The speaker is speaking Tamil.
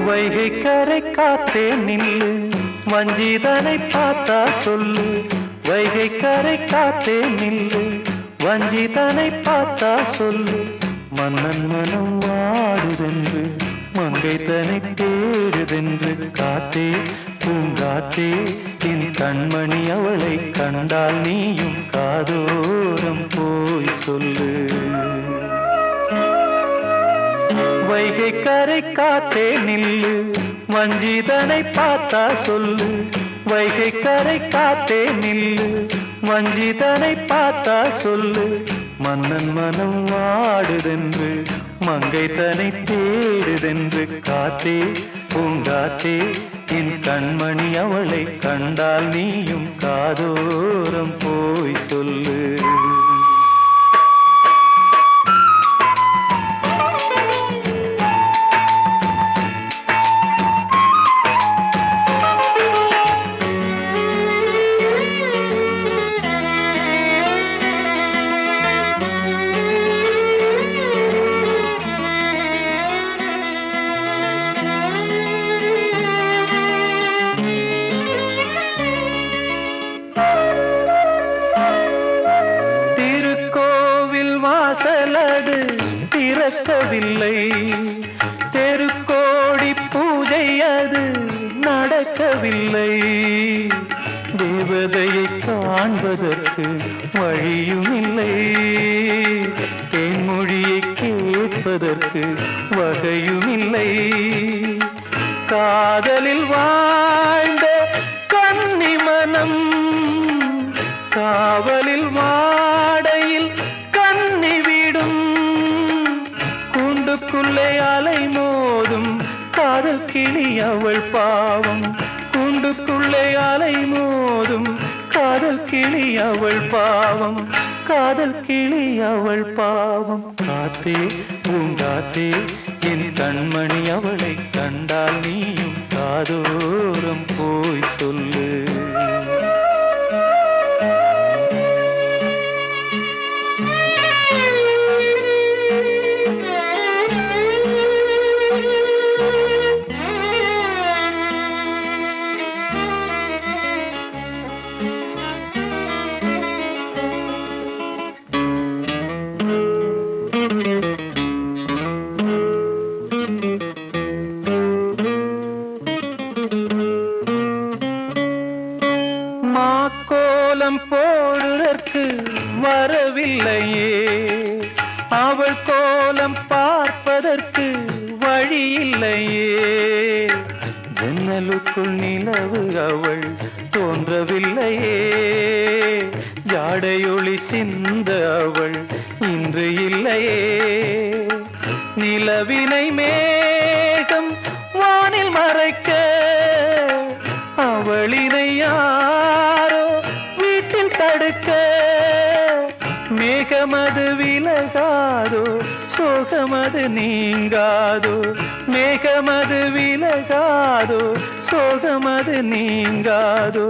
வைகை கரை காத்தே நில்லு, வஞ்சிதனை பார்த்தா சொல்லு. வைகை கரை காத்தே நில்லு, வஞ்சிதனை பார்த்தா சொல்லு. மன்னன் மனம் வாடுதென்று, மங்கை தனை தேடுதென்று. காத்தே பூங்காத்தே, என் கண்மணி அவளை கண்டால் நீயும் காதோரம் போய் சொல்லு. வைகை கரை காத்தே நில்லு, வஞ்சிதனை பார்த்தா சொல்லு. வைகை கரை காத்தே நில்லு, வஞ்சிதனை பார்த்தா சொல்லு. மன்னன் மனம் வாடுதென்று, மங்கை தனை தேடுதென்று. காத்தே பூங்காத்தே, என் கண்மணி அவளை கண்டால் நீயும் காதோரம் போய் சொல்லு. வாசலது திறக்கவில்லை, தெருக்கோடி பூஜை அது நடக்கவில்லை. தேவதையை காண்பதற்கு வழியும் இல்லை, தேன்மொழியை கேட்பதற்கு வகையும் இல்லை. காதலில் வாழ்ந்த கன்னி மனம் காவலில் வாடையில் கண்ணி விடும். கூண்டுக்குள்ளே அலை மோதும் காதல் கிளி அவள் பாவம். கூண்டுக்குள்ளே அலை மோதும் காதல் கிளி அவள் பாவம். காதல் கிளி அவள் பாவம். காத்தே பூங்காத்தே, என் கண்மணி அவளை கண்டால் நீயும் காதோரம் போய் சொல்லு. மாக்கோலம் போடுதற்கு வரவில்லையே, அவள் கோலம் பார்ப்பதற்கு வழி இல்லையே. ஜன்னலுக்குள் நிலவு அவள் தோன்றவில்லையே, ஜாடையொளி சிந்த அவள் இன்று இல்லையே. நிலவினை மேகம் வானில் மறைக்க, அவளினை யாரோ வீட்டில் தடுக்க. மேகமது விலகாதோ, சோகமது நீங்காதோ. மேகமது விலகாதோ, சோகமது நீங்காதோ.